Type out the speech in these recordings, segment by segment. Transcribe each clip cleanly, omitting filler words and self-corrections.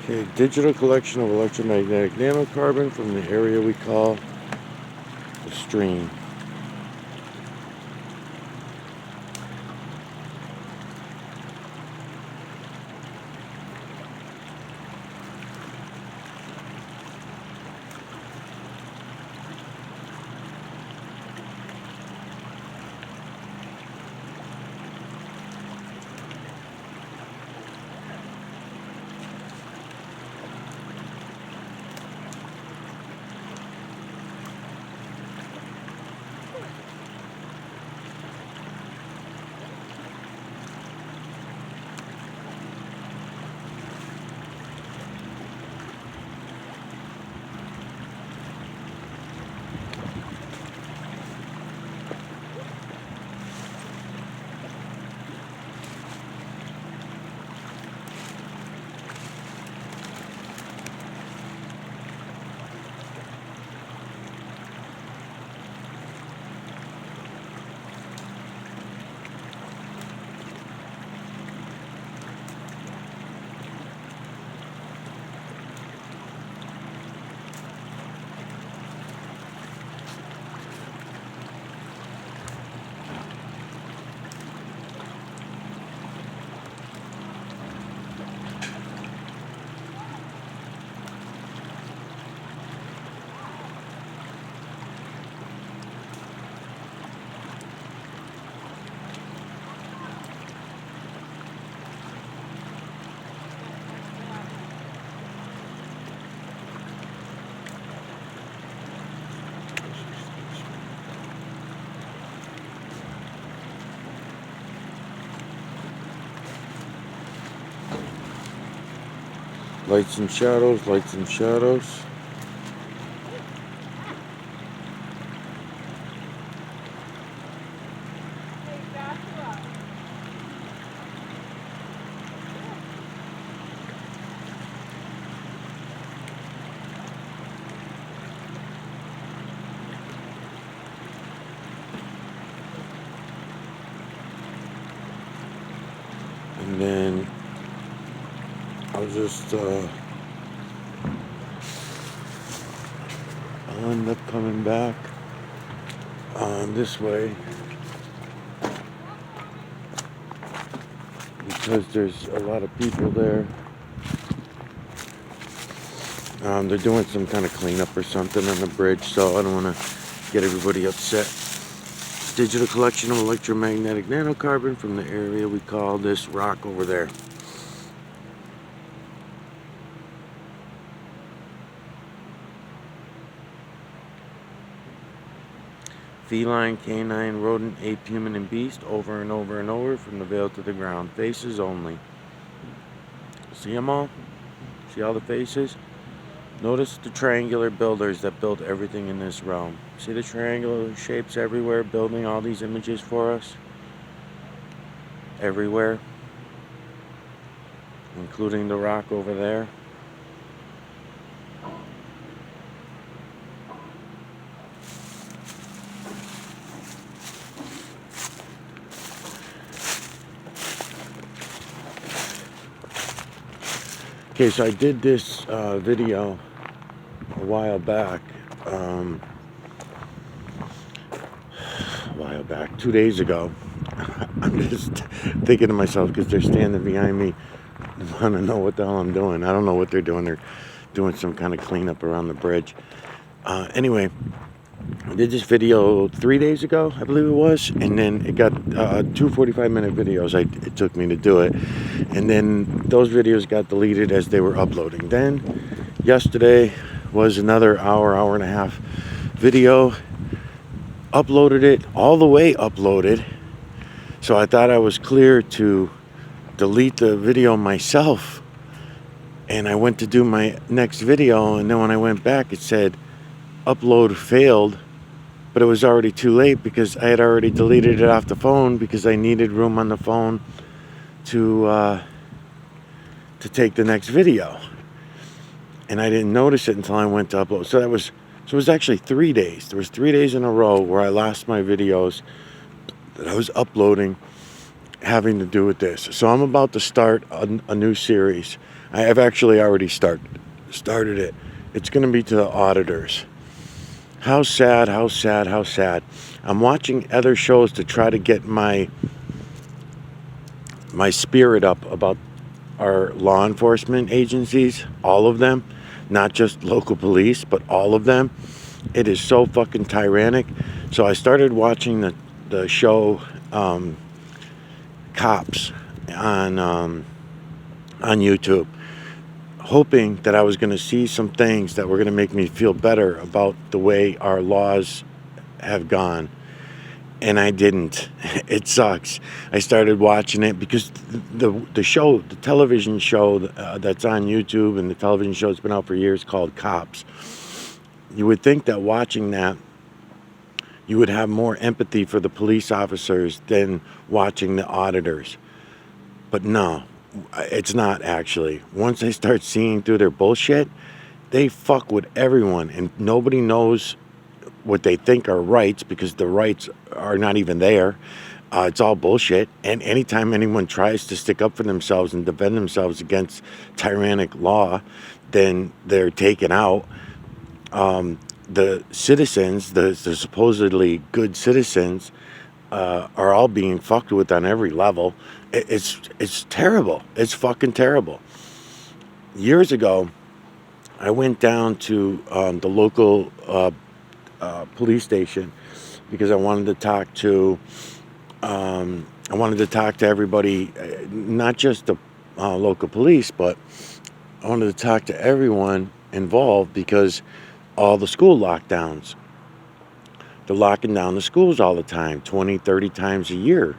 Okay, digital collection of electromagnetic nanocarbon from the area we call the stream. Lights and shadows, lights and shadows. And then I'll just I'll end up coming back this way because there's a lot of people there. They're doing some kind of cleanup or something on the bridge, so I don't want to get everybody upset. Digital collection of electromagnetic nanocarbon from the area we call this rock over there. Feline, canine, rodent, ape, human, and beast, over and over and over, from the veil to the ground. Faces only. See them all? See all the faces? Notice the triangular builders that built everything in this realm. See the triangular shapes everywhere, building all these images for us? Everywhere. Including the rock over there. Okay, so I did this video a while back, 2 days ago. I'm just thinking to myself, because they're standing behind me, I want to know what the hell I'm doing. I don't know what they're doing. They're doing some kind of cleanup around the bridge. Anyway, I did this video 3 days ago, I believe it was, and then it got 2 45-minute videos. It took me to do it, and then those videos got deleted as they were uploading. Then yesterday was another hour and a half video. Uploaded it, all the way uploaded. So I thought I was clear to delete the video myself, and I went to do my next video, and then when I went back it said upload failed, but it was already too late because I had already deleted it off the phone because I needed room on the phone to take the next video, and I didn't notice it until I went to upload. So it was actually 3 days. There was 3 days in a row where I lost my videos that I was uploading having to do with this. So I'm about to start a new series I have actually already started it. It's going to be to the auditors. How sad, how sad, how sad. I'm watching other shows to try to get my spirit up about our law enforcement agencies, all of them, not just local police, but all of them. It is so fucking tyrannic. So I started watching the show Cops on YouTube, hoping that I was going to see some things that were going to make me feel better about the way our laws have gone. And I didn't. It sucks. I started watching it because the show, the television show that's on YouTube, and the television show that's been out for years, called Cops. You would think that watching that, you would have more empathy for the police officers than watching the auditors. But no, it's not actually. Once they start seeing through their bullshit, they fuck with everyone, and nobody knows what they think are rights, because the rights are not even there. It's all bullshit. And anytime anyone tries to stick up for themselves and defend themselves against tyrannic law, then they're taken out. The citizens, the supposedly good citizens, are all being fucked with on every level. It's terrible. It's fucking terrible. Years ago, I went down to the local police station because I wanted to talk to everybody, not just the local police, but I wanted to talk to everyone involved, because all the school lockdowns, they're locking down the schools all the time, 20, 30 times a year.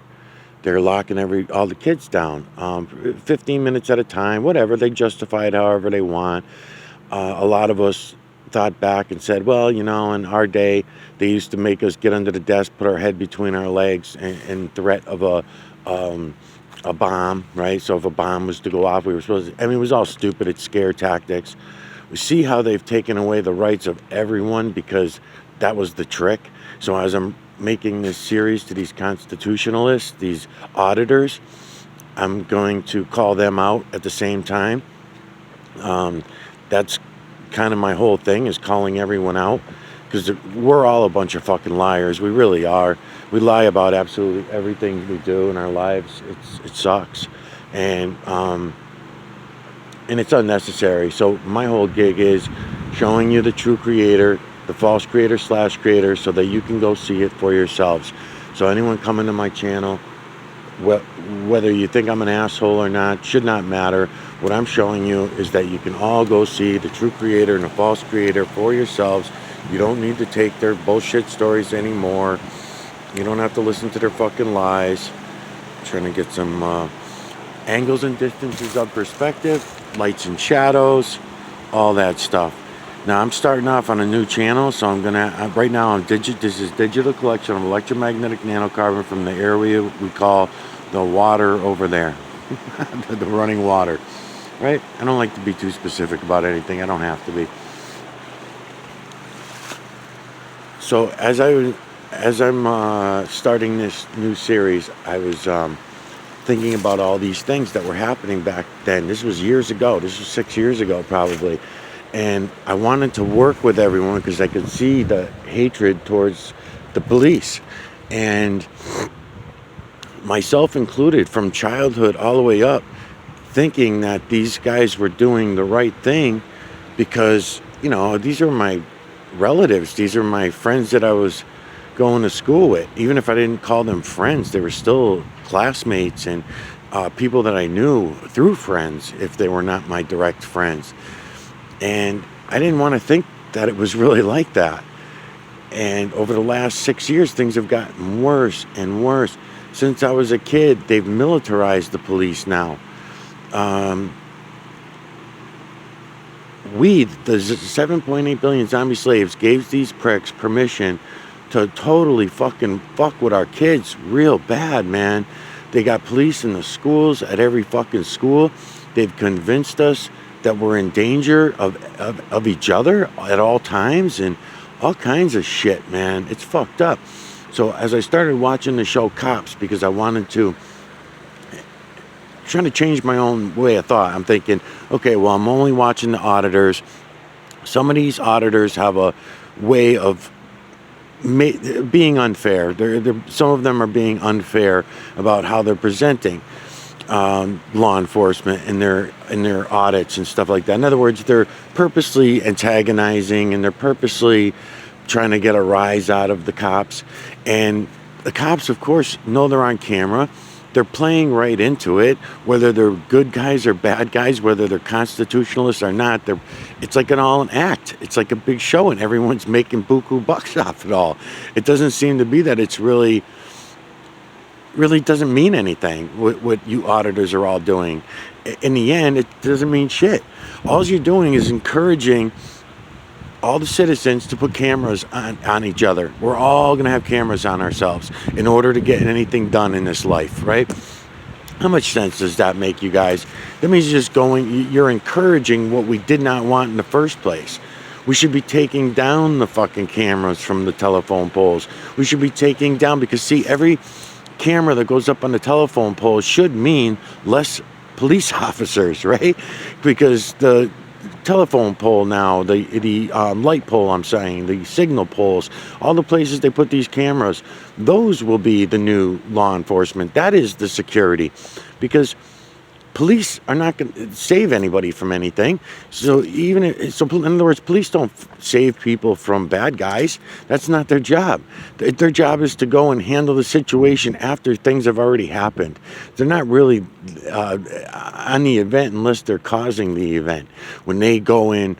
They're locking all the kids down, 15 minutes at a time, whatever. They justify it however they want. A lot of us thought back and said, well, in our day, they used to make us get under the desk, put our head between our legs, and threat of a bomb, right? So if a bomb was to go off, we were supposed to, it was all stupid. It's scare tactics. We see how they've taken away the rights of everyone, because that was the trick. So as I'm making this series to these constitutionalists, these auditors, I'm going to call them out at the same time. That's kind of my whole thing, is calling everyone out, because we're all a bunch of fucking liars. We really are. We lie about absolutely everything we do in our lives. It sucks, and it's unnecessary. So my whole gig is showing you the true creator, the false creator / creator, so that you can go see it for yourselves. So anyone coming to my channel, whether you think I'm an asshole or not, should not matter. What I'm showing you is that you can all go see the true creator and the false creator for yourselves. You don't need to take their bullshit stories anymore. You don't have to listen to their fucking lies. I'm trying to get some angles and distances of perspective, lights and shadows, all that stuff. Now I'm starting off on a new channel, so I'm gonna right now this is digital collection of electromagnetic nanocarbon from the area we call the water over there, the running water, right? I don't like to be too specific about anything. I don't have to be. So as I'm starting this new series, I was thinking about all these things that were happening back then. This was years ago. This was 6 years ago, probably. And I wanted to work with everyone because I could see the hatred towards the police. And myself included, from childhood all the way up, thinking that these guys were doing the right thing because, these are my relatives. These are my friends that I was going to school with. Even if I didn't call them friends, they were still classmates and people that I knew through friends, if they were not my direct friends. And I didn't want to think that it was really like that. And over the last 6 years, things have gotten worse and worse. Since I was a kid, they've militarized the police now. The 7.8 billion zombie slaves, gave these pricks permission to totally fucking fuck with our kids real bad, man. They got police in the schools, at every fucking school. They've convinced us that we're in danger of each other at all times, and all kinds of shit, man. It's fucked up. So as I started watching the show Cops, because I wanted to trying to change my own way of thought. I'm thinking, okay, well, I'm only watching the auditors. Some of these auditors have a way of being unfair. Some of them are being unfair about how they're presenting law enforcement in their audits and stuff like that. In other words, they're purposely antagonizing and they're purposely trying to get a rise out of the cops. And the cops, of course, know they're on camera. They're playing right into it, whether they're good guys or bad guys, whether they're constitutionalists or not. It's like an act. It's like a big show, and everyone's making buku bucks off it all. It doesn't seem to be that it's really doesn't mean anything what you auditors are all doing. In the end, it doesn't mean shit. All you're doing is encouraging all the citizens to put cameras on each other. We're all going to have cameras on ourselves in order to get anything done in this life, right? How much sense does that make, you guys? That means you're encouraging what we did not want in the first place. We should be taking down the fucking cameras from the telephone poles. We should be taking down, because see, every camera that goes up on the telephone pole should mean less police officers, right? Because the telephone pole now, the light pole, the signal poles, all the places they put these cameras, those will be the new law enforcement. That is the security, because police are not going to save anybody from anything. So in other words, police don't save people from bad guys. That's not their job. Their job is to go and handle the situation after things have already happened. They're not really on the event unless they're causing the event. When they go in,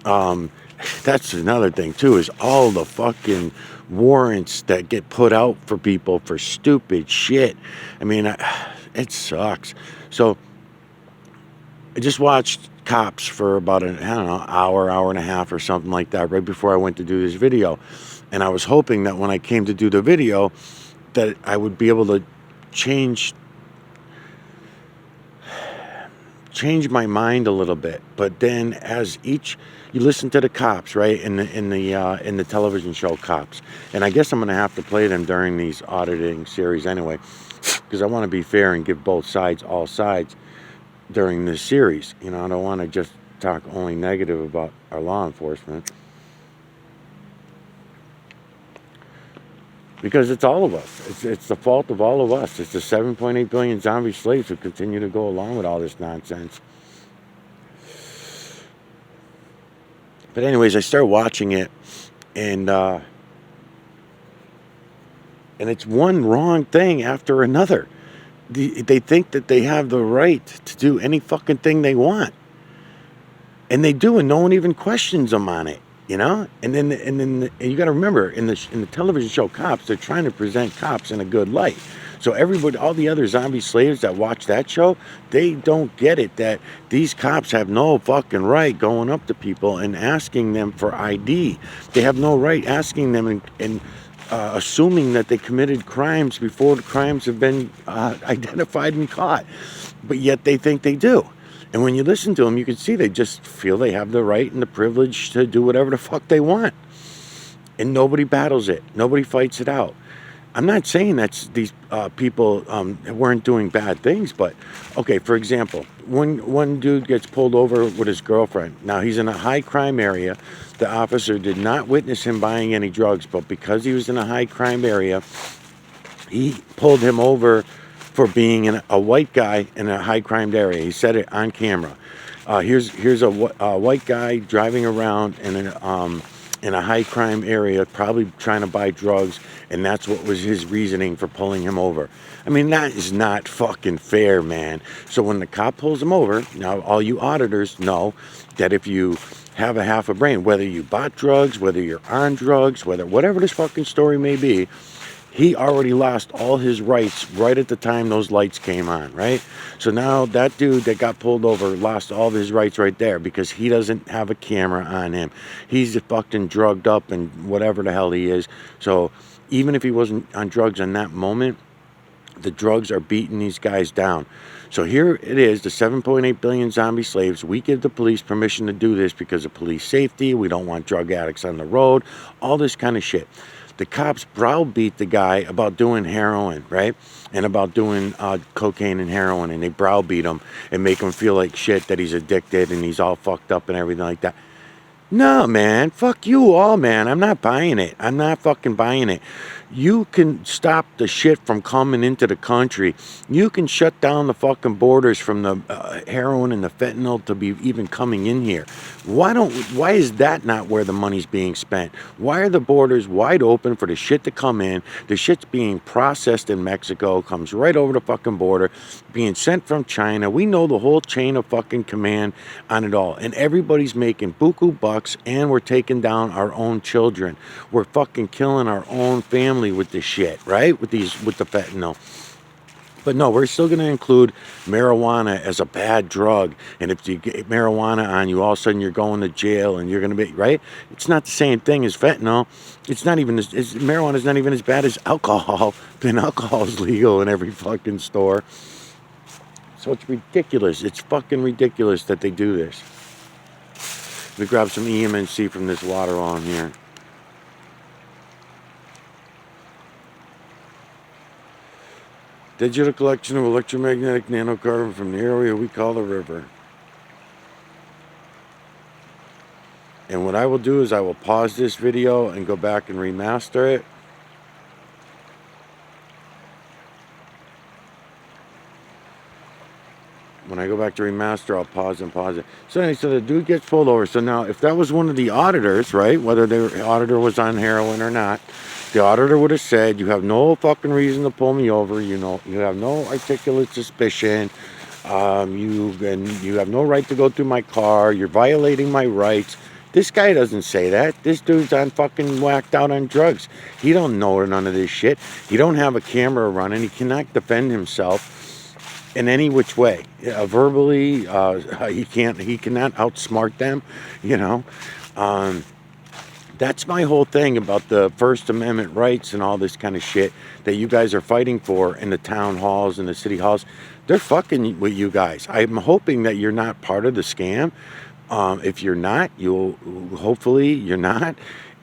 that's another thing too, is all the fucking warrants that get put out for people for stupid shit. I mean, it sucks. So I just watched Cops for about hour and a half or something like that right before I went to do this video. And I was hoping that when I came to do the video that I would be able to change my mind a little bit. But then as you listen to the Cops, right, in the television show Cops, and I guess I'm going to have to play them during these auditing series anyway, because I want to be fair and give both sides, all sides, during this series. I don't want to just talk only negative about our law enforcement, because it's all of us. It's the fault of all of us. It's the 7.8 billion zombie slaves who continue to go along with all this nonsense. But anyways, I started watching it, and it's one wrong thing after another. They think that they have the right to do any fucking thing they want, and they do, and no one even questions them on it, And then you got to remember, in the television show Cops, they're trying to present cops in a good light. So everybody, all the other zombie slaves that watch that show, they don't get it that these cops have no fucking right going up to people and asking them for ID. They have no right asking them and assuming that they committed crimes before the crimes have been identified and caught. But yet they think they do. And when you listen to them, you can see they just feel they have the right and the privilege to do whatever the fuck they want. And nobody battles it. Nobody fights it out. I'm not saying that these people weren't doing bad things, but, okay, for example, one dude gets pulled over with his girlfriend. Now, he's in a high crime area. The officer did not witness him buying any drugs, but because he was in a high crime area, he pulled him over for being a white guy in a high crime area. He said it on camera. Here's a white guy driving around in a high crime area, probably trying to buy drugs, and that's what was his reasoning for pulling him over. I mean, that is not fucking fair, man. So when the cop pulls him over, now all you auditors know that if you have a half a brain, whether you bought drugs, whether you're on drugs, whatever this fucking story may be, he already lost all his rights right at the time those lights came on, right? So now that dude that got pulled over lost all of his rights right there because he doesn't have a camera on him. He's fucking drugged up and whatever the hell he is. So even if he wasn't on drugs in that moment, the drugs are beating these guys down. So here it is, the 7.8 billion zombie slaves. We give the police permission to do this because of police safety. We don't want drug addicts on the road, all this kind of shit. The cops browbeat the guy about doing heroin, right? And about doing cocaine and heroin, and they browbeat him and make him feel like shit that he's addicted and he's all fucked up and everything like that. No, man. Fuck you all, man. I'm not buying it. I'm not fucking buying it. You can stop the shit from coming into the country. You can shut down the fucking borders from the heroin and the fentanyl to be even coming in here. Why is that not where the money's being spent? Why are the borders wide open for the shit to come in? The shit's being processed in Mexico, comes right over the fucking border, being sent from China. We know the whole chain of fucking command on it all. And everybody's making buku bucks, and we're taking down our own children. We're fucking killing our own family with this shit, right? With the fentanyl. But no, we're still going to include marijuana as a bad drug. And if you get marijuana on you, all of a sudden you're going to jail and you're going to be, right? It's not the same thing as fentanyl. It's not even, marijuana is not even as bad as alcohol. And alcohol is legal in every fucking store. So it's ridiculous. It's fucking ridiculous that they do this. Let me grab some EMNC from this water while I'm here. Digital collection of electromagnetic nanocarbon from the area we call the river. And what I will do is I will pause this video and go back and remaster it. When I go back to remaster, I'll pause it. So anyway, so the dude gets pulled over. So now, if that was one of the auditors, right, whether the auditor was on heroin or not, the auditor would have said, you have no fucking reason to pull me over. You know, you have no articulate suspicion. You have no right to go through my car. You're violating my rights. This guy doesn't say that. This dude's on fucking whacked out on drugs. He don't know none of this shit. He don't have a camera running. He cannot defend himself in any which way. Verbally, he cannot outsmart them, you know. That's my whole thing about the First Amendment rights and all this kind of shit that you guys are fighting for in the town halls and the city halls. They're fucking with you guys. I'm hoping that you're not part of the scam. If you're not, hopefully you're not,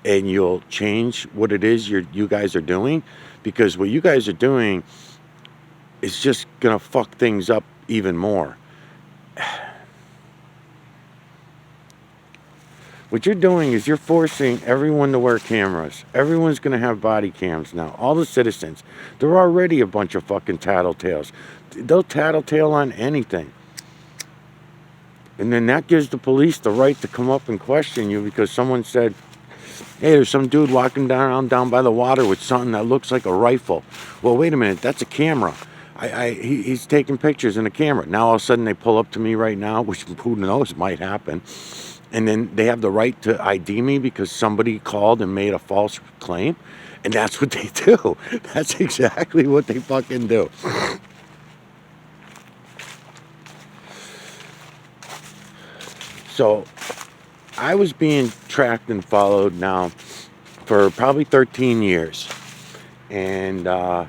and you'll change what it is you guys are doing, because what you guys are doing is just gonna fuck things up even more. What you're doing is you're forcing everyone to wear cameras. Everyone's going to have body cams now. All the citizens. They're already a bunch of fucking tattletales. They'll tattletale on anything. And then that gives the police the right to come up and question you because someone said, hey, there's some dude walking down by the water with something that looks like a rifle. Well, wait a minute. That's a camera. He's taking pictures in a camera. Now all of a sudden they pull up to me right now, which who knows might happen. And then they have the right to ID me because somebody called and made a false claim. And that's what they do. That's exactly what they fucking do. So I was being tracked and followed now for probably 13 years. And I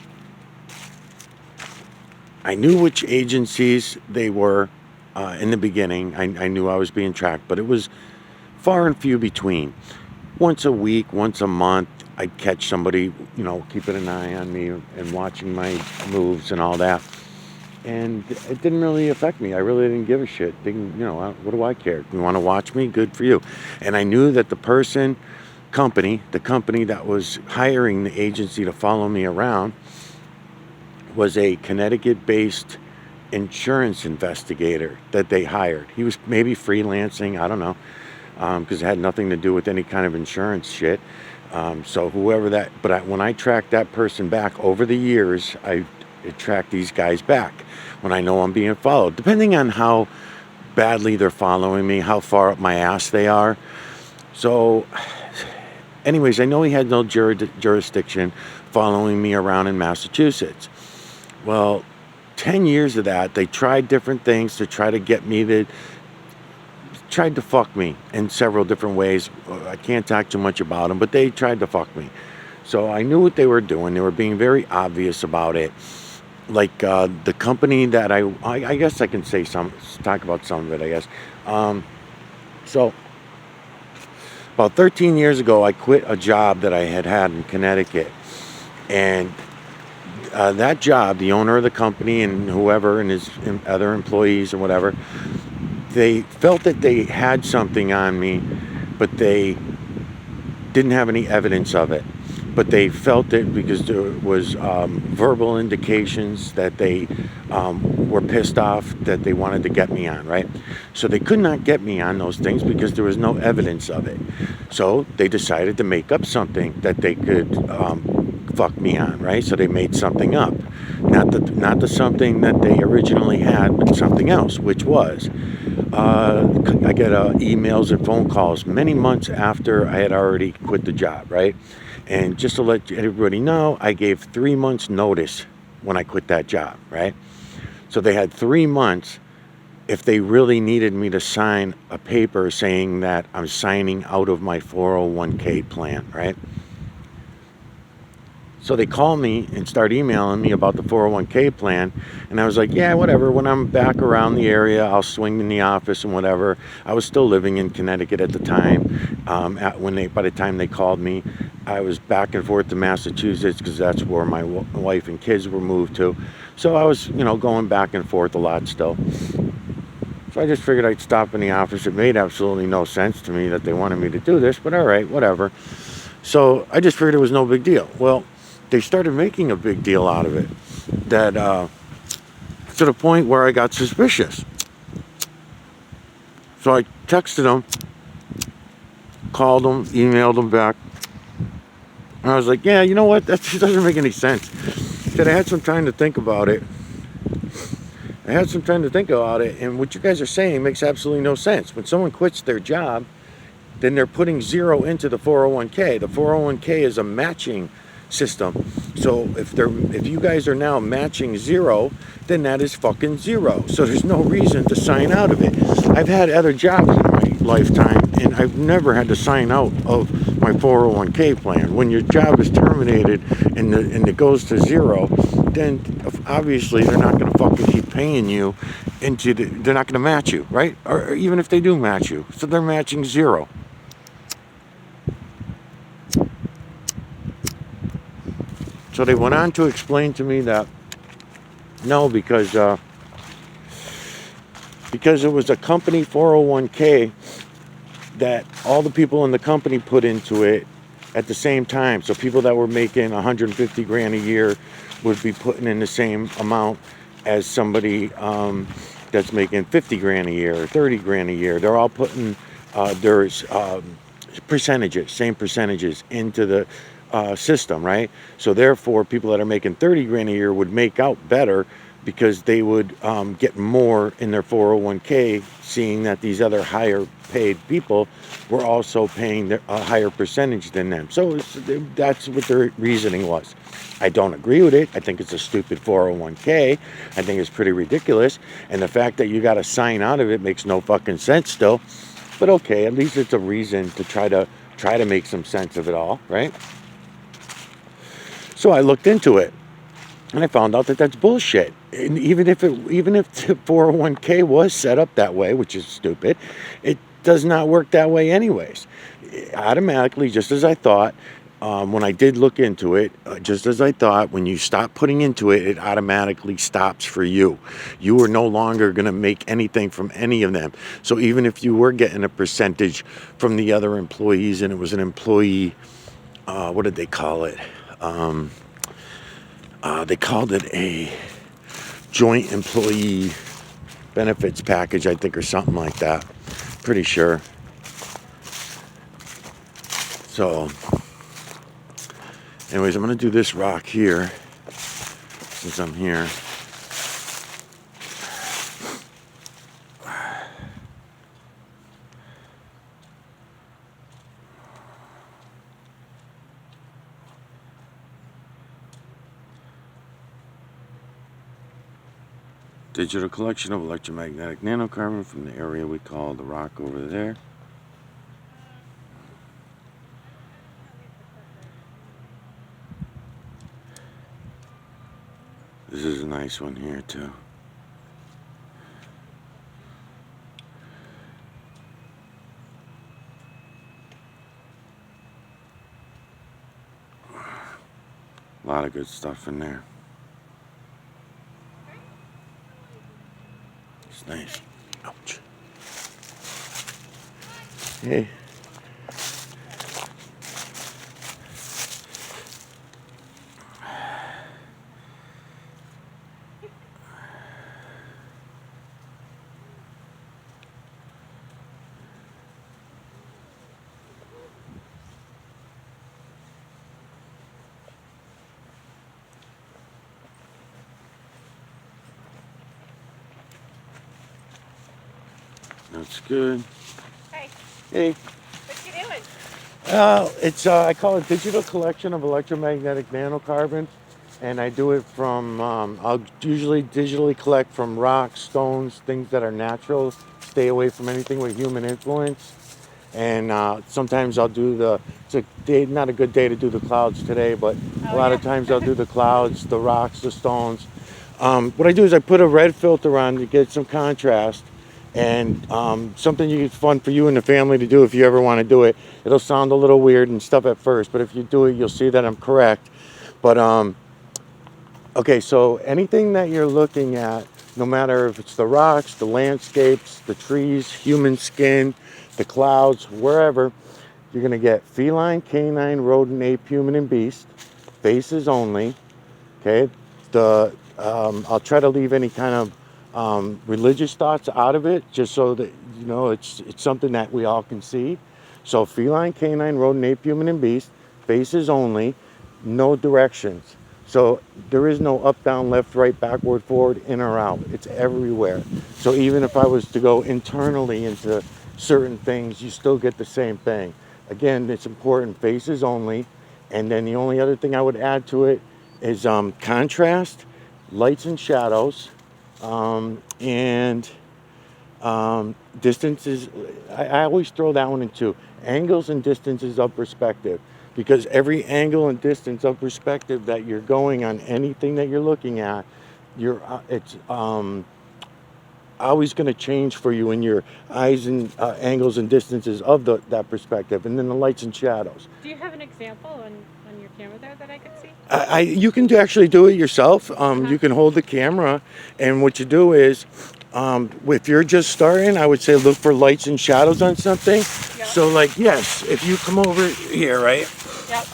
knew which agencies they were. In the beginning, I knew I was being tracked, but it was far and few between. Once a week, once a month, I'd catch somebody, you know, keeping an eye on me and watching my moves and all that. And it didn't really affect me. I really didn't give a shit. Didn't, you know, what do I care? You want to watch me? Good for you. And I knew that the company that was hiring the agency to follow me around was a Connecticut-based insurance investigator that they hired. He was maybe freelancing, I don't know, because it had nothing to do with any kind of insurance shit. So whoever that, but when I tracked that person back over the years, I track these guys back when I know I'm being followed, depending on how badly they're following me, how far up my ass they are. So anyways, I know he had no jurisdiction following me around in Massachusetts. Well, 10 years of that, they tried different things to try to get me to, tried to fuck me in several different ways. I can't talk too much about them, but they tried to fuck me. So I knew what they were doing. They were being very obvious about it. Like the company that I guess I can talk about some of it, I guess. So About 13 years ago, I quit a job that I had in Connecticut. And that job, the owner of the company and whoever and his other employees or whatever, they felt that they had something on me, but they didn't have any evidence of it. But they felt it because there was verbal indications that they were pissed off, that they wanted to get me on, right? So they could not get me on those things because there was no evidence of it. So they decided to make up something that they could fuck me on, right? So they made something up. Not the something that they originally had, but something else, which was I get emails and phone calls many months after I had already quit the job, right? And just to let everybody know, I gave 3 months notice when I quit that job, right? So they had 3 months if they really needed me to sign a paper saying that I'm signing out of my 401k plan, right? So they call me and start emailing me about the 401k plan. And I was like, yeah, whatever. When I'm back around the area, I'll swing in the office and whatever. I was still living in Connecticut at the time. By the time they called me, I was back and forth to Massachusetts because that's where my wife and kids were moved to. So I was, going back and forth a lot still. So I just figured I'd stop in the office. It made absolutely no sense to me that they wanted me to do this, but all right, whatever. So I just figured it was no big deal. Well, they started making a big deal out of it, that to the point where I got suspicious. So I texted them, called them, emailed them back, and I was like, yeah, you know what, that just doesn't make any sense. Said I had some time to think about it. And what you guys are saying makes absolutely no sense. When someone quits their job, then they're putting zero into the 401k. The 401k is a matching system. So if you guys are now matching zero, then that is fucking zero. So there's no reason to sign out of it. I've had other jobs in my lifetime, and I've never had to sign out of my 401k plan. When your job is terminated and it goes to zero, then obviously they're not going to fucking keep paying you they're not going to match you, right? Or even if they do match you, so they're matching zero. So they went on to explain to me that no, because it was a company 401k that all the people in the company put into it at the same time. So people that were making 150 grand a year would be putting in the same amount as somebody that's making 50 grand a year or 30 grand a year. They're all putting their same percentages into the system, right? So therefore, people that are making 30 grand a year would make out better because they would get more in their 401k, seeing that these other higher paid people were also paying a higher percentage than them. So that's what their reasoning was. I don't agree with it. I think it's a stupid 401k. I think it's pretty ridiculous. And the fact that you got to sign out of it makes no fucking sense still. But okay, at least it's a reason to try to make some sense of it all, right? So I looked into it, and I found out that that's bullshit. And even if the 401k was set up that way, which is stupid, it does not work that way anyways. Automatically, just as I thought, when I did look into it, just as I thought, when you stop putting into it, it automatically stops for you. You are no longer going to make anything from any of them. So even if you were getting a percentage from the other employees and it was an employee, what did they call it? They called it a joint employee benefits package, I think, or something like that. Pretty sure. So, anyways, I'm going to do this rock here since I'm here. Digital collection of electromagnetic nanocarbon from the area we call the rock over there. This is a nice one here too. lot of good stuff in there. It's nice. Ouch. Hey. That's good. Hey, Hey. what you doing? It's I call it digital collection of electromagnetic nanocarbon, and I do it from I'll usually digitally collect from rocks, stones, things that are natural. Stay away from anything with human influence. And sometimes I'll do it's a day, not a good day to do the clouds today, but a Oh lot yeah. of times I'll do the clouds, the rocks, the stones. What I do is I put a red filter on to get some contrast, and something it's fun for you and the family to do if you ever want to do it. It'll sound a little weird and stuff at first, but if you do it, you'll see that I'm correct. But okay, so anything that you're looking at, no matter if it's the rocks, the landscapes, the trees, human skin, the clouds, wherever, you're going to get feline, canine, rodent, ape, human, and beast, faces only. Okay, I'll try to leave any kind of religious thoughts out of it, just so that you know it's something that we all can see. So feline, canine, rodent, ape, human, and beast, faces only, no directions. So there is no up, down, left, right, backward, forward, in or out. It's everywhere. So even if I was to go internally into certain things, you still get the same thing. Again, it's important, faces only. And then the only other thing I would add to it is contrast, lights and shadows, and distances. I always throw that one in too. Angles and distances of perspective, because every angle and distance of perspective that you're going on anything that you're looking at, it's always going to change for you in your eyes and angles and distances of that perspective, and then the lights and shadows. Do you have an example on your camera there that I could see? You can actually do it yourself. Uh-huh. You can hold the camera, and what you do is, if you're just starting, I would say look for lights and shadows on something. Yep. So, like, yes, if you come over here, right? Yep.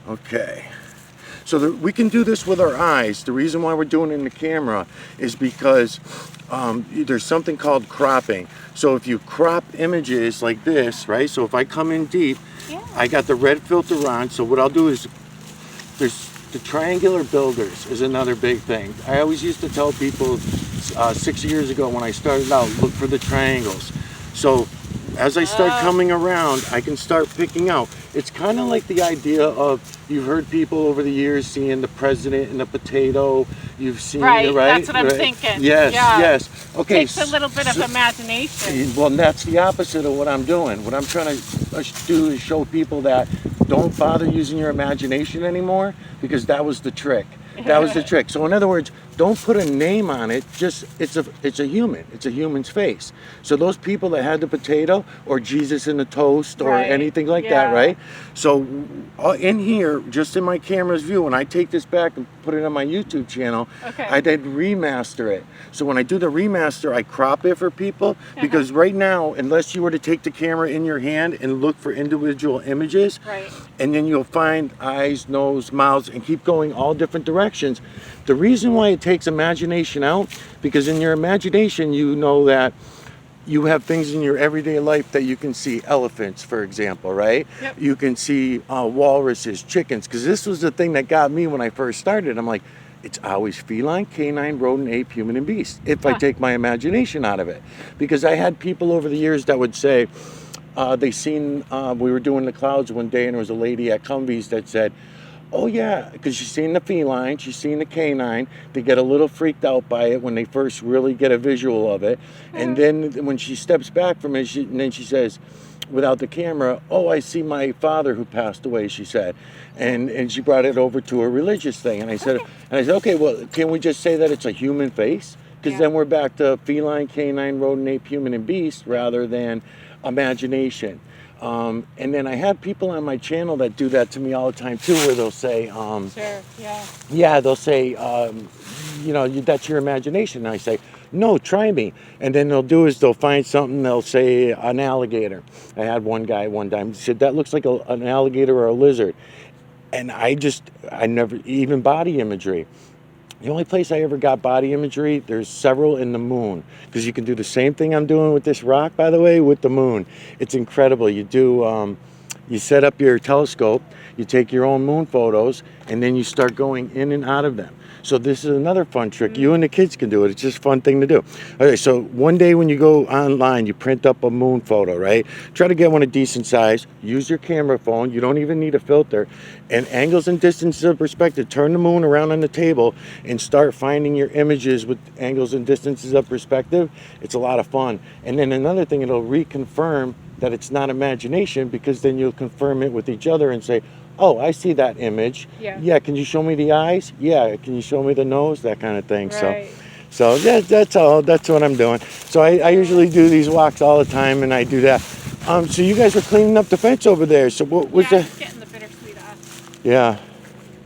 Okay. So we can do this with our eyes. The reason why we're doing it in the camera is because there's something called cropping. So if you crop images like this, right? So if I come in deep, Yeah. I got the red filter on. So what I'll do is, there's the triangular builders is another big thing. I always used to tell people 6 years ago when I started out, look for the triangles. So as I start coming around, I can start picking out. It's kind of like the idea of, you've heard people over the years seeing the president in a potato. You've seen Right, it, right? that's what I'm thinking. Yes, Yeah. yes. Okay. Takes a little bit of imagination. Well, that's the opposite of what I'm doing. What I'm trying to do is show people that don't bother using your imagination anymore, because that was the trick. That was the trick. So in other words, don't put a name on it. Just it's a human. It's a human's face. So those people that had the potato or Jesus in the toast or Right. anything like Yeah. that, right? So in here, just in my camera's view, when I take this back and put it on my YouTube channel, Okay. I did remaster it. So when I do the remaster, I crop it for people, because right now, unless you were to take the camera in your hand and look for individual images, Right. and then you'll find eyes, nose, mouths, and keep going all different directions. The reason why it takes imagination out, because in your imagination, you know that you have things in your everyday life that you can see. Elephants, for example, right? Yep. You can see walruses, chickens, because this was the thing that got me when I first started. I'm like, it's always feline, canine, rodent, ape, human, and beast, if I take my imagination out of it. Because I had people over the years that would say, they seen, we were doing the clouds one day, and there was a lady at Cumbies that said, oh yeah, because she's seen the feline, she's seen the canine. They get a little freaked out by it when they first really get a visual of it. And then when she steps back from it, and then she says, without the camera, oh, I see my father who passed away, she said. And she brought it over to a religious thing. And I said, okay, well, can we just say that it's a human face? Because then we're back to feline, canine, rodent, ape, human, and beast, rather than imagination. And then I have people on my channel that do that to me all the time too, where they'll say, Sure. Yeah. yeah, they'll say, that's your imagination. And I say, no, try me. And then they'll do is they'll find something, they'll say an alligator. I had one guy one time, he said, that looks like an alligator or a lizard. And I never, even body imagery. The only place I ever got body imagery, there's several in the moon. Because you can do the same thing I'm doing with this rock, by the way, with the moon. It's incredible. You set up your telescope, you take your own moon photos, and then you start going in and out of them. So this is another fun trick. You and the kids can do it. It's just a fun thing to do. Okay, so one day when you go online, you print up a moon photo, right? Try to get one a decent size. Use your camera phone. You don't even need a filter. And angles and distances of perspective. Turn the moon around on the table and start finding your images with angles and distances of perspective. It's a lot of fun. And then another thing, it'll reconfirm that it's not imagination, because then you'll confirm it with each other and say, oh, I see that image. Yeah. Can you show me the eyes? Yeah, can you show me the nose? That kind of thing. Right. So that's all. That's what I'm doing. So I usually do these walks all the time, and I do that. So you guys were cleaning up the fence over there. So what was Yeah, the? just getting the bittersweet off. Yeah.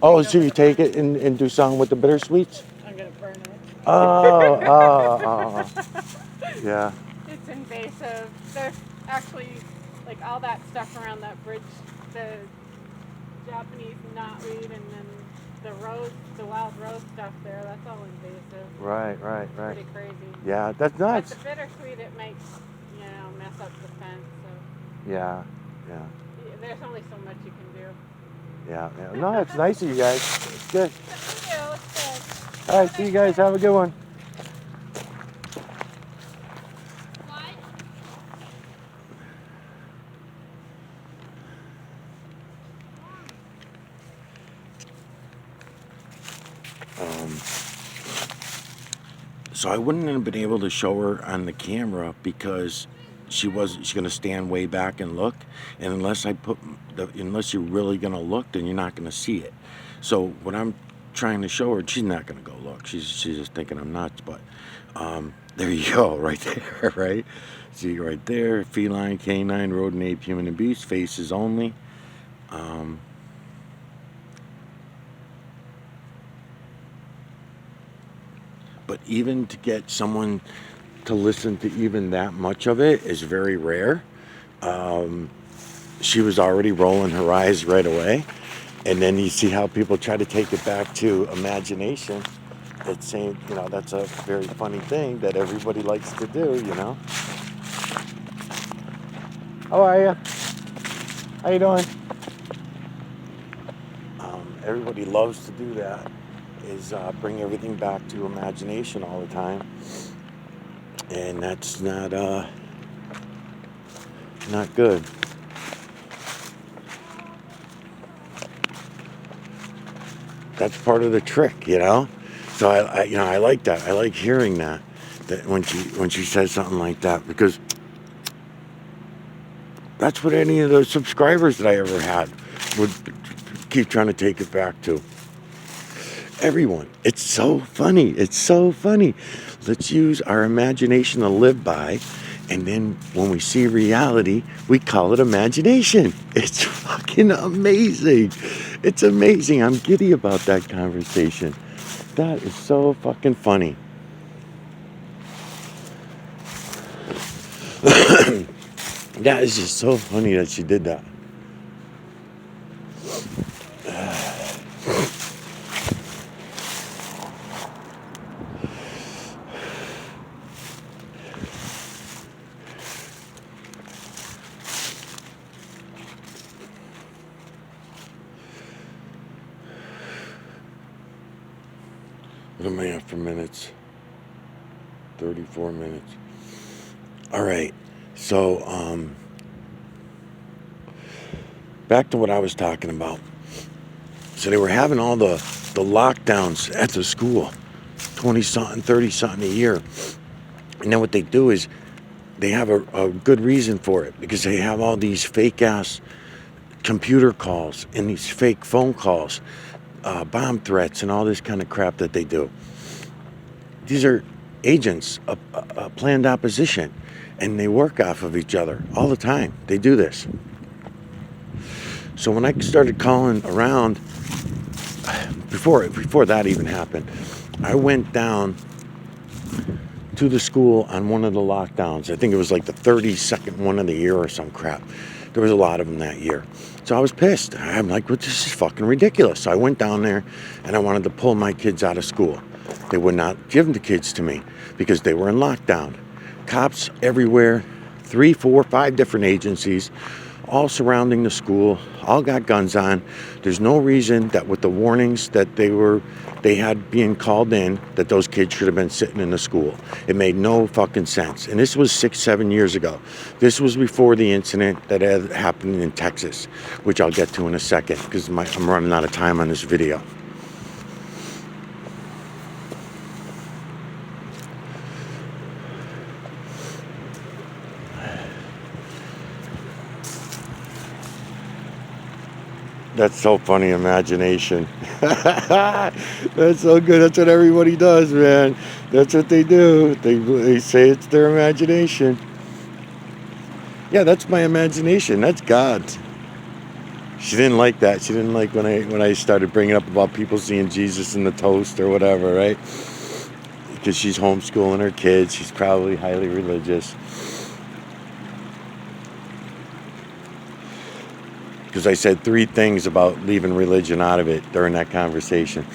Oh, so you take it and do something with the bittersweets? I'm gonna burn it. Oh. Yeah. It's invasive. There's actually like all that stuff around that bridge, the Japanese knotweed, and then the wild rose stuff there. That's all invasive. Right. Pretty crazy. Yeah, that's But nuts. the bittersweet, it makes mess up the fence. So Yeah. there's only so much you can do. Yeah. No, it's nice of you guys. It's good. Thank you. It's good. All right, see you guys. Have a good one. So I wouldn't have been able to show her on the camera because she's going to stand way back and look. And unless you're really going to look, then you're not going to see it. So what I'm trying to show her, she's not going to go look. She's just thinking I'm nuts. But there you go, right there, right? See right there, feline, canine, rodent, ape, human, and beast, faces only. But even to get someone to listen to even that much of it is very rare. She was already rolling her eyes right away. And then you see how people try to take it back to imagination. It's saying, that's a very funny thing that everybody likes to do, How are you? How you doing? Everybody loves to do that, is bring everything back to imagination all the time. And that's not good. That's part of the trick, So I like that. I like hearing that when she says something like that, because that's what any of those subscribers that I ever had would keep trying to take it back to. Everyone. It's so funny. It's so funny. Let's use our imagination to live by, and then when we see reality, we call it imagination. It's fucking amazing. It's amazing. I'm giddy about that conversation. That is so fucking funny. That is just so funny that she did that. What am I at for minutes? 34 minutes. All right. So, back to what I was talking about. So they were having all the lockdowns at the school, 20-something, 30-something a year. And then what they do is they have a good reason for it, because they have all these fake-ass computer calls and these fake phone calls, bomb threats and all this kind of crap that they do. These are agents of planned opposition. and they work off of each other all the time. They do this. So when I started calling around, before that even happened, I went down to the school on one of the lockdowns. I think it was like the 32nd one of the year or some crap. There was a lot of them that year. So I was pissed. I'm like, well, this is fucking ridiculous. So I went down there and I wanted to pull my kids out of school. They would not give the kids to me because they were in lockdown. Cops everywhere, 3, 4, 5 different agencies, all surrounding the school, all got guns on. There's no reason that with the warnings that they had being called in, that those kids should have been sitting in the school. It made no fucking sense. And this was 6, 7 years ago. This was before the incident that had happened in Texas, which I'll get to in a second because I'm running out of time on this video. That's so funny, imagination. That's so good. That's what everybody does, man. That's what they do. They say it's their imagination. Yeah, that's my imagination. That's God's. She didn't like that. She didn't like when I started bringing up about people seeing Jesus in the toast or whatever, right? Because she's homeschooling her kids. She's probably highly religious. Because I said 3 things about leaving religion out of it during that conversation.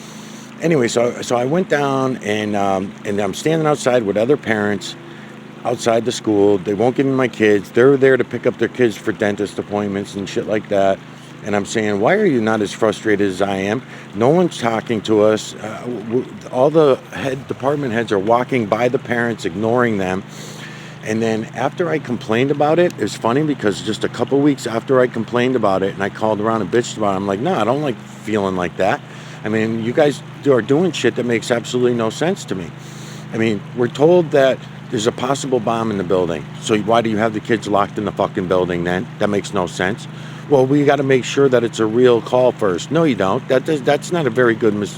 Anyway, so I went down and I'm standing outside with other parents outside the school. They won't give me my kids. They're there to pick up their kids for dentist appointments and shit like that. And I'm saying, why are you not as frustrated as I am? No one's talking to us. All the department heads are walking by the parents, ignoring them. And then after I complained about it, it's funny because just a couple weeks after I complained about it and I called around and bitched about it, I'm like, no, I don't like feeling like that. I mean, you guys are doing shit that makes absolutely no sense to me. I mean, we're told that there's a possible bomb in the building. So why do you have the kids locked in the fucking building then? That makes no sense. Well, we got to make sure that it's a real call first. No, you don't. That's not a very good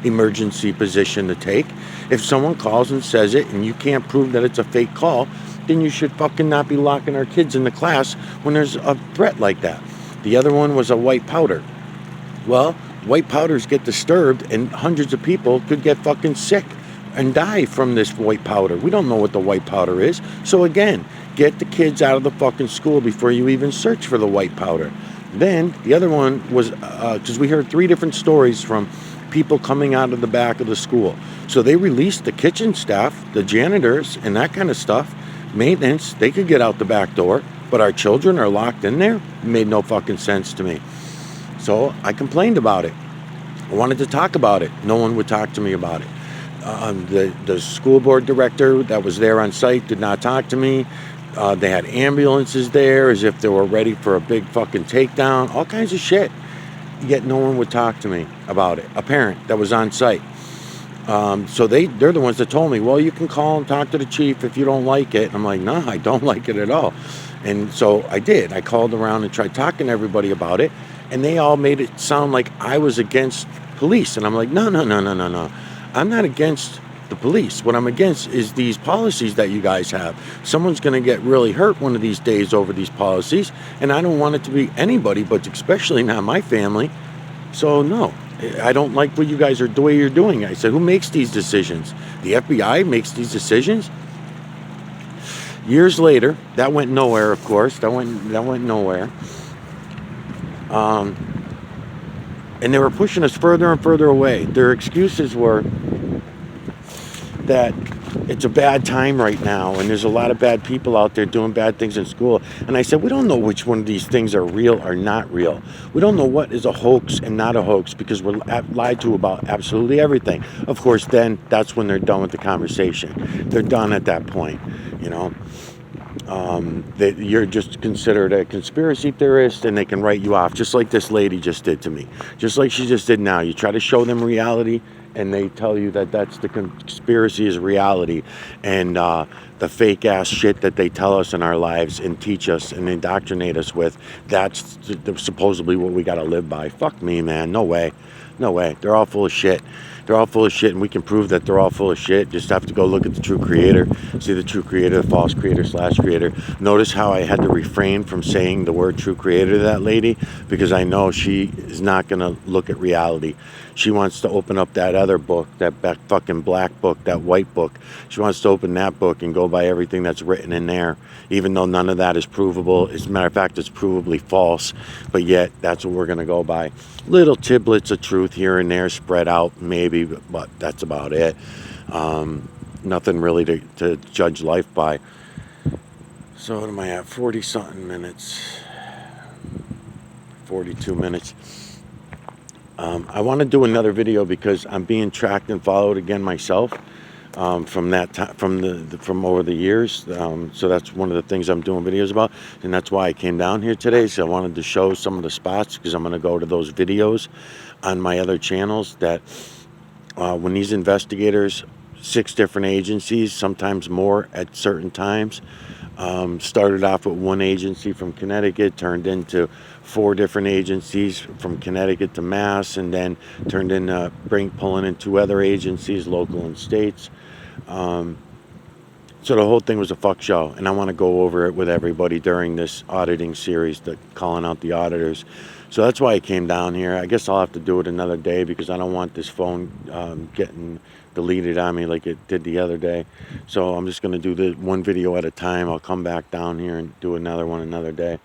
emergency position to take. If someone calls and says it and you can't prove that it's a fake call, then you should fucking not be locking our kids in the class when there's a threat like that. The other one was a white powder. Well, white powders get disturbed and hundreds of people could get fucking sick and die from this white powder. We don't know what the white powder is. So again, get the kids out of the fucking school before you even search for the white powder. Then the other one was, because we heard 3 different stories from people coming out of the back of the school. So they released the kitchen staff, the janitors, and that kind of stuff. Maintenance, they could get out the back door, but our children are locked in there. It made no fucking sense to me. So I complained about it. I wanted to talk about it. No one would talk to me about it. The school board director that was there on site did not talk to me. They had ambulances there as if they were ready for a big fucking takedown, all kinds of shit. Yet no one would talk to me about it. A parent that was on site. So they're the ones that told me, well, you can call and talk to the chief if you don't like it. I'm like, no, I don't like it at all. And so I did. I called around and tried talking to everybody about it. And they all made it sound like I was against police. And I'm like, no. I'm not against the police. What I'm against is these policies that you guys have. Someone's going to get really hurt one of these days over these policies. And I don't want it to be anybody, but especially not my family. So no, I don't like what you guys are, the way you're doing. I said, who makes these decisions? The FBI makes these decisions? Years later, that went nowhere, of course. That went nowhere. And they were pushing us further and further away. Their excuses were that it's a bad time right now and there's a lot of bad people out there doing bad things in school. And I said, we don't know which one of these things are real or not real. We don't know what is a hoax and not a hoax because we're lied to about absolutely everything. Of course, then that's when they're done with the conversation. They're done at that point, you know. That you're just considered a conspiracy theorist and they can write you off just like this lady just did to me, just like she just did now. You try to show them reality and they tell you that that's the conspiracy is reality, and the fake ass shit that they tell us in our lives and teach us and indoctrinate us with, that's supposedly what we got to live by. Fuck me, man. No way. They're all full of shit. They're all full of shit, and we can prove that they're all full of shit. Just have to go look at the true creator, see the true creator, the false creator / creator. Notice how I had to refrain from saying the word true creator to that lady, because I know she is not going to look at reality. She wants to open up that other book, that fucking black book, that white book. She wants to open that book and go by everything that's written in there, even though none of that is provable. As a matter of fact, it's provably false, but yet that's what we're going to go by. Little tidbits of truth here and there spread out, maybe, but that's about it. Nothing really to judge life by. So what am I at? 40-something minutes. 42 minutes. I want to do another video because I'm being tracked and followed again myself from that time, from over the years. So that's one of the things I'm doing videos about, and that's why I came down here today. So I wanted to show some of the spots, because I'm going to go to those videos on my other channels that when these investigators, 6 different agencies, sometimes more at certain times, started off with one agency from Connecticut, turned into 4 different agencies from Connecticut to Mass, and then turned into pulling in 2 other agencies, local and states. So the whole thing was a fuck show, and I want to go over it with everybody during this auditing series, calling out the auditors. So that's why I came down here. I guess I'll have to do it another day, because I don't want this phone getting deleted on me like it did the other day. So I'm just going to do the one video at a time. I'll come back down here and do another one another day.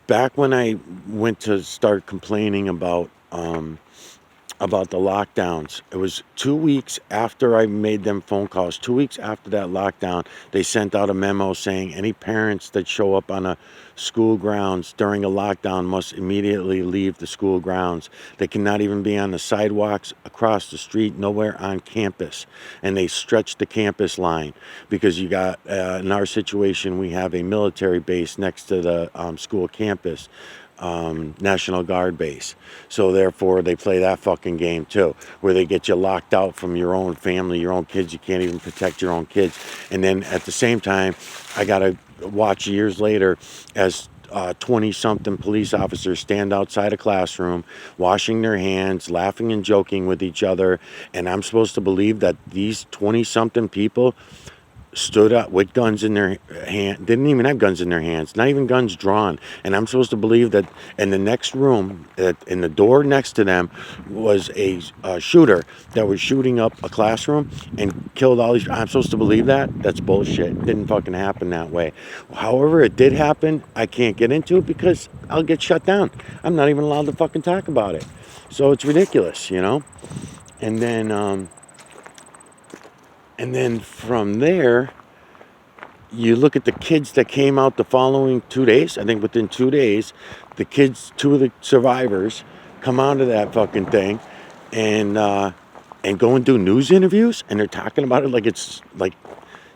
Back when I went to start complaining about the lockdowns, it was 2 weeks after I made them phone calls. 2 weeks after that lockdown, they sent out a memo saying any parents that show up on a school grounds during a lockdown must immediately leave the school grounds. They cannot even be on the sidewalks, across the street, nowhere on campus. And they stretched the campus line, because you got, in our situation, we have a military base next to the school campus. National Guard base. So therefore they play that fucking game too, where they get you locked out from your own family, your own kids. You can't even protect your own kids. And then at the same time, I gotta watch years later as 20-something police officers stand outside a classroom, washing their hands, laughing and joking with each other. And I'm supposed to believe that these 20-something people stood up with guns in their hand, didn't even have guns in their hands, not even guns drawn. And I'm supposed to believe that in the next room, in the door next to them, was a shooter that was shooting up a classroom and killed all these. I'm supposed to believe that? That's bullshit. It didn't fucking happen that way. However, it did happen. I can't get into it because I'll get shut down. I'm not even allowed to fucking talk about it. So it's ridiculous, you know? And then from there, you look at the kids that came out the following 2 days. I think within 2 days, the kids, 2 of the survivors, come out of that fucking thing and go and do news interviews. And they're talking about it like it's like,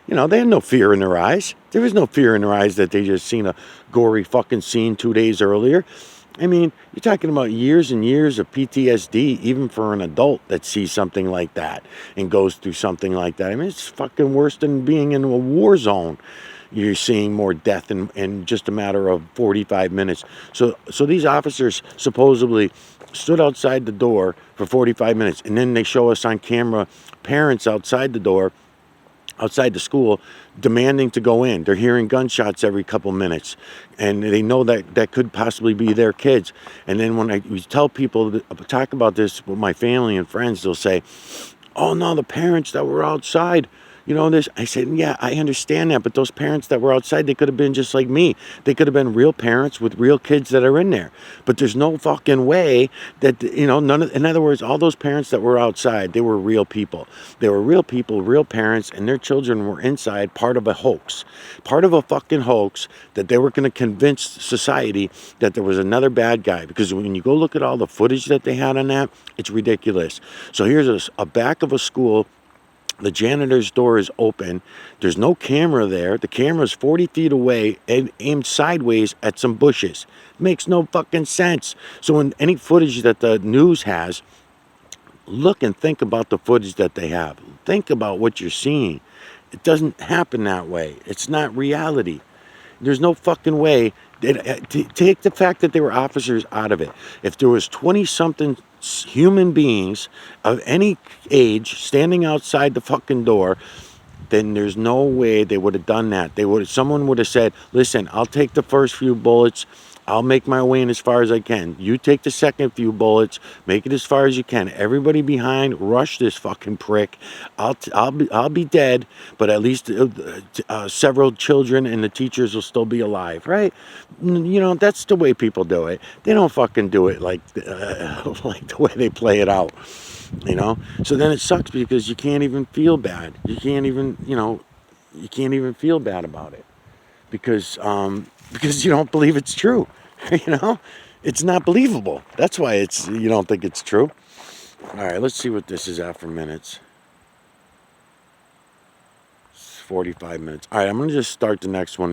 you know, they had no fear in their eyes. There was no fear in their eyes that they just seen a gory fucking scene 2 days earlier. I mean, you're talking about years and years of PTSD, even for an adult that sees something like that and goes through something like that. I mean, it's fucking worse than being in a war zone. You're seeing more death in just a matter of 45 minutes. So these officers supposedly stood outside the door for 45 minutes, and then they show us on camera parents outside the door, outside the school, demanding to go in. They're hearing gunshots every couple minutes, and they know that could possibly be their kids. And then when we tell people, talk about this with my family and friends, they'll say, oh no, the parents that were outside, you know, this. I said, yeah, I understand that, but those parents that were outside, they could have been just like me. They could have been real parents with real kids that are in there. But there's no fucking way that, you know, in other words, all those parents that were outside, they were real people. They were real people, real parents, and their children were inside, part of a hoax. Part of a fucking hoax that they were going to convince society that there was another bad guy. Because when you go look at all the footage that they had on that, it's ridiculous. So here's a back of a school. The janitor's door is open. There's no camera there. The camera's 40 feet away and aimed sideways at some bushes. Makes no fucking sense. So in any footage that the news has, look and think about the footage that they have. Think about what you're seeing. It doesn't happen that way. It's not reality. There's no fucking way Take the fact that they were officers out of it. If there was 20-something human beings of any age standing outside the fucking door, then there's no way they would have done that. Someone would have said, listen, I'll take the first few bullets. I'll make my way in as far as I can. You take the second few bullets, make it as far as you can. Everybody behind, rush this fucking prick. I'll be dead, but at least several children and the teachers will still be alive, right? You know, that's the way people do it. They don't fucking do it like like the way they play it out. You know, so then it sucks because you can't even feel bad. You can't even, you can't even feel bad about it because you don't believe it's true. You know, it's not believable. That's why you don't think it's true. All right, let's see what this is at for minutes. It's 45 minutes. All right, I'm gonna just start the next one.